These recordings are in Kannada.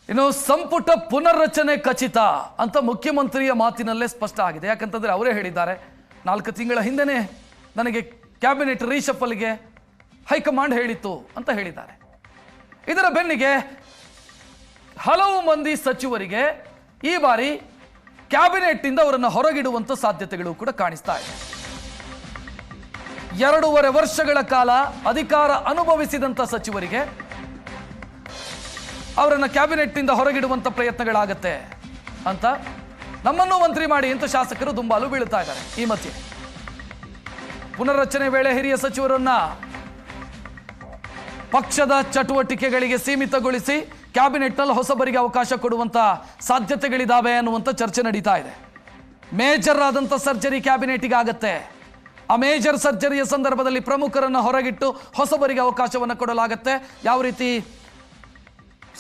ಇನ್ನು ಸಂಪುಟ ಪುನರ್ರಚನೆ ಖಚಿತ ಅಂತ ಮುಖ್ಯಮಂತ್ರಿಯ ಮಾತಿನಲ್ಲೇ ಸ್ಪಷ್ಟ ಆಗಿದೆ. ಯಾಕಂತಂದ್ರೆ ಅವರೇ ಹೇಳಿದ್ದಾರೆ, 4 ತಿಂಗಳ ಹಿಂದೆನೇ ನನಗೆ ಕ್ಯಾಬಿನೆಟ್ ರೀಶಫಲ್ಗೆ ಹೈಕಮಾಂಡ್ ಹೇಳಿತ್ತು ಅಂತ ಹೇಳಿದ್ದಾರೆ. ಇದರ ಬೆನ್ನಿಗೆ ಹಲವು ಮಂದಿ ಸಚಿವರಿಗೆ ಈ ಬಾರಿ ಕ್ಯಾಬಿನೆಟ್ನಿಂದ ಅವರನ್ನು ಹೊರಗಿಡುವಂತ ಸಾಧ್ಯತೆಗಳು ಕೂಡ ಕಾಣಿಸ್ತಾ ಇದೆ. 2.5 ವರ್ಷಗಳ ಕಾಲ ಅಧಿಕಾರ ಅನುಭವಿಸಿದಂತ ಸಚಿವರಿಗೆ ಅವರನ್ನು ಕ್ಯಾಬಿನೆಟ್ನಿಂದ ಹೊರಗಿಡುವಂತ ಪ್ರಯತ್ನಗಳಾಗತ್ತೆ ಅಂತ ನಮ್ಮನ್ನು ಮಂತ್ರಿ ಮಾಡಿ ಅಂತ ಶಾಸಕರು ದುಂಬಾಲು ಬೀಳುತ್ತಾ ಇದ್ದಾರೆ. ಈ ಮಧ್ಯೆ ಪುನರ್ರಚನೆ ವೇಳೆ ಹಿರಿಯ ಸಚಿವರನ್ನ ಪಕ್ಷದ ಚಟುವಟಿಕೆಗಳಿಗೆ ಸೀಮಿತಗೊಳಿಸಿ ಕ್ಯಾಬಿನೆಟ್ನಲ್ಲಿ ಹೊಸಬರಿಗೆ ಅವಕಾಶ ಕೊಡುವಂತ ಸಾಧ್ಯತೆಗಳಿದಾವೆ ಅನ್ನುವಂಥ ಚರ್ಚೆ ನಡೀತಾ ಇದೆ. ಮೇಜರ್ ಆದಂಥ ಸರ್ಜರಿ ಕ್ಯಾಬಿನೆಟ್ಗೆ ಆಗತ್ತೆ. ಆ ಮೇಜರ್ ಸರ್ಜರಿಯ ಸಂದರ್ಭದಲ್ಲಿ ಪ್ರಮುಖರನ್ನು ಹೊರಗಿಟ್ಟು ಹೊಸಬರಿಗೆ ಅವಕಾಶವನ್ನು ಕೊಡಲಾಗತ್ತೆ. ಯಾವ ರೀತಿ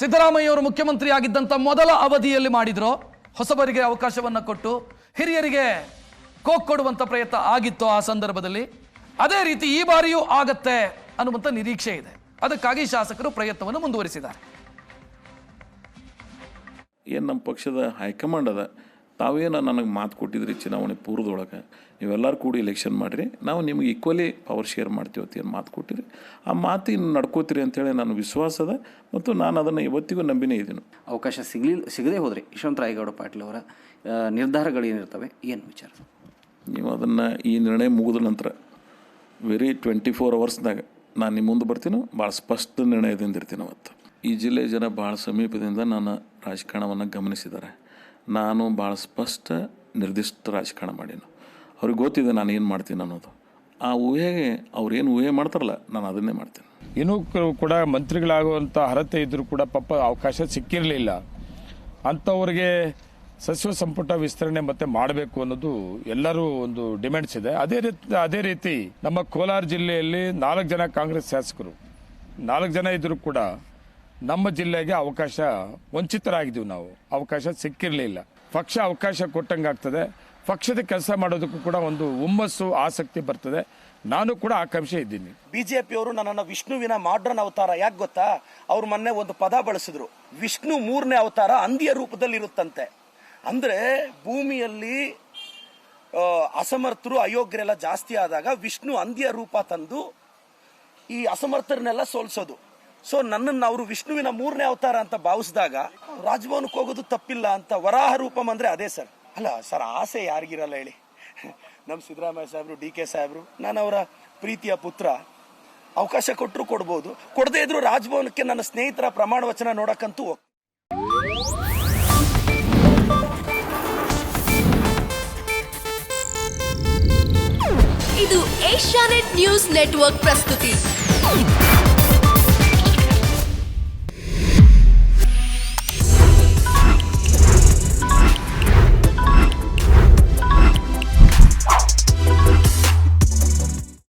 ಸಿದ್ದರಾಮಯ್ಯ ಅವರು ಮುಖ್ಯಮಂತ್ರಿ ಆಗಿದ್ದಂಥ ಮೊದಲ ಅವಧಿಯಲ್ಲಿ ಮಾಡಿದ್ರು, ಹೊಸಬರಿಗೆ ಅವಕಾಶವನ್ನು ಕೊಟ್ಟು ಹಿರಿಯರಿಗೆ ಕೋಕ್ ಕೊಡುವಂಥ ಪ್ರಯತ್ನ ಆಗಿತ್ತು ಆ ಸಂದರ್ಭದಲ್ಲಿ. ಅದೇ ರೀತಿ ಈ ಬಾರಿಯೂ ಆಗತ್ತೆ ಅನ್ನುವಂಥ ನಿರೀಕ್ಷೆ ಇದೆ. ಅದಕ್ಕಾಗಿ ಶಾಸಕರು ಪ್ರಯತ್ನವನ್ನು ಮುಂದುವರಿಸಿದ್ದಾರೆ. ಏನು ನಮ್ಮ ಪಕ್ಷದ ಹೈಕಮಾಂಡ್ ಅದ, ತಾವೇನು ನನಗೆ ಮಾತು ಕೊಟ್ಟಿದ್ರಿ ಚುನಾವಣೆ ಪೂರ್ವದೊಳಗೆ, ನೀವೆಲ್ಲರೂ ಕೂಡಿ ಎಲೆಕ್ಷನ್ ಮಾಡಿರಿ, ನಾವು ನಿಮಗೆ ಈಕ್ವಲಿ ಪವರ್ ಶೇರ್ ಮಾಡ್ತೀವಿ ಅಂತ ಏನು ಮಾತು ಕೊಟ್ಟಿರಿ, ಆ ಮಾತಿನ ನಡ್ಕೋತೀರಿ ಅಂತೇಳಿ ನನ್ನ ವಿಶ್ವಾಸ ಅದ ಮತ್ತು ನಾನು ಅದನ್ನು ಇವತ್ತಿಗೂ ನಂಬಿನೇ ಇದ್ದೀನಿ. ಅವಕಾಶ ಸಿಗದೇ ಹೋದರೆ ಯಶವಂತರಾಯಗೌಡ ಪಾಟೀಲ್ ಅವರ ನಿರ್ಧಾರಗಳು ಏನಿರ್ತವೆ, ಏನು ವಿಚಾರ? ನೀವು ಅದನ್ನು ಈ ನಿರ್ಣಯ ಮುಗಿದ ನಂತರ ವೆರಿ 24 ಅವರ್ಸ್ನಾಗ ನಾನು ನಿಮ್ಮ ಮುಂದೆ ಬರ್ತೀನಿ, ಭಾಳ ಸ್ಪಷ್ಟ ನಿರ್ಣಯದಿಂದ ಇರ್ತೀನಿ. ಅವತ್ತು ಈ ಜಿಲ್ಲೆ ಜನ ಭಾಳ ಸಮೀಪದಿಂದ ನನ್ನ ರಾಜಕಾರಣವನ್ನು ಗಮನಿಸಿದ್ದಾರೆ. ನಾನು ಭಾಳ ಸ್ಪಷ್ಟ ನಿರ್ದಿಷ್ಟ ರಾಜಕಾರಣ ಮಾಡೀನಿ. ಅವ್ರಿಗೆ ಗೊತ್ತಿದೆ ನಾನು ಏನು ಮಾಡ್ತೀನಿ ಅನ್ನೋದು. ಆ ಊಹೆಗೆ ಅವ್ರೇನು ಊಹೆ ಮಾಡ್ತಾರಲ್ಲ, ನಾನು ಅದನ್ನೇ ಮಾಡ್ತೀನಿ. ಇನ್ನೂ ಕೂಡ ಮಂತ್ರಿಗಳಾಗುವಂಥ ಅರ್ಹತೆ ಇದ್ದರೂ ಕೂಡ ಪಾಪ ಅವಕಾಶ ಸಿಕ್ಕಿರಲಿಲ್ಲ. ಅಂಥವ್ರಿಗೆ ಸಚಿವ ಸಂಪುಟ ವಿಸ್ತರಣೆ ಮತ್ತೆ ಮಾಡಬೇಕು ಅನ್ನೋದು ಎಲ್ಲರೂ ಒಂದು ಡಿಮ್ಯಾಂಡ್ಸ್ ಇದೆ. ಅದೇ ರೀತಿ ನಮ್ಮ ಕೋಲಾರ ಜಿಲ್ಲೆಯಲ್ಲಿ 4 ಜನ ಕಾಂಗ್ರೆಸ್ ಶಾಸಕರು, 4 ಜನ ಇದ್ದರೂ ಕೂಡ ನಮ್ಮ ಜಿಲ್ಲೆಗೆ ಅವಕಾಶ ವಂಚಿತರಾಗಿದ್ದೀವಿ. ನಾವು ಅವಕಾಶ ಸಿಕ್ಕಿರಲಿಲ್ಲ. ಪಕ್ಷ ಅವಕಾಶ ಕೊಟ್ಟಂಗೆ ಆಗ್ತದೆ. ಪಕ್ಷದ ಕೆಲಸ ಮಾಡೋದಕ್ಕೂ ಕೂಡ ಒಂದು ಹುಮ್ಮಸ್ಸು, ಆಸಕ್ತಿ ಬರ್ತದೆ. ನಾನು ಕೂಡ ಆಕಾಂಕ್ಷೆ ಇದ್ದೀನಿ. ಬಿಜೆಪಿಯವರು ನನ್ನನ್ನು ವಿಷ್ಣುವಿನ ಮಾಡ್ರನ್ ಅವತಾರ, ಯಾಕೆ ಗೊತ್ತಾ? ಅವ್ರು ಮೊನ್ನೆ ಒಂದು ಪದ ಬಳಸಿದ್ರು, ವಿಷ್ಣು 3ನೇ ಅವತಾರ ಹಂದಿಯ ರೂಪದಲ್ಲಿ ಇರುತ್ತಂತೆ. ಅಂದ್ರೆ ಭೂಮಿಯಲ್ಲಿ ಅಸಮರ್ಥರು ಅಯೋಗ್ಯರೆಲ್ಲ ಜಾಸ್ತಿ ಆದಾಗ ವಿಷ್ಣು ಹಂದಿಯ ರೂಪ ತಂದು ಈ ಅಸಮರ್ಥರನ್ನೆಲ್ಲ ಸೋಲ್ಸೋದು. ಸೊ ನನ್ನನ್ನು ಅವರು ವಿಷ್ಣುವಿನ 3ನೇ ಅವತಾರ ಅಂತ ಭಾವಿಸಿದಾಗ ರಾಜಭವನಕ್ಕೆ ಹೋಗೋದು ತಪ್ಪಿಲ್ಲ ಅಂತ. ವರಾಹ ರೂಪಂ ಅಂದ್ರೆ ಅದೇ ಸರ್. ಅಲ್ಲ ಸರ್, ಆಸೆ ಯಾರಿಗಿರಲ್ಲ ಹೇಳಿ? ನಮ್ಮ ಸಿದ್ದರಾಮಯ್ಯ ಸಾಹೇಬರು, DK ಸಾಹೇಬರು, ನಾನು ಅವರ ಪ್ರೀತಿಯ ಪುತ್ರ. ಅವಕಾಶ ಕೊಟ್ಟರು ಕೊಡ್ಬೋದು, ಕೊಡದೇ ಇದ್ರು ರಾಜಭವನಕ್ಕೆ ನನ್ನ ಸ್ನೇಹಿತರ ಪ್ರಮಾಣ ವಚನ ನೋಡಕ್ಕಂತೂ ಹೋಗ್ತೀನಿ. ಇದು ಏಷ್ಯಾನೆಟ್ ನ್ಯೂಸ್ ನೆಟ್ವರ್ಕ್ ಪ್ರಸ್ತುತಿ.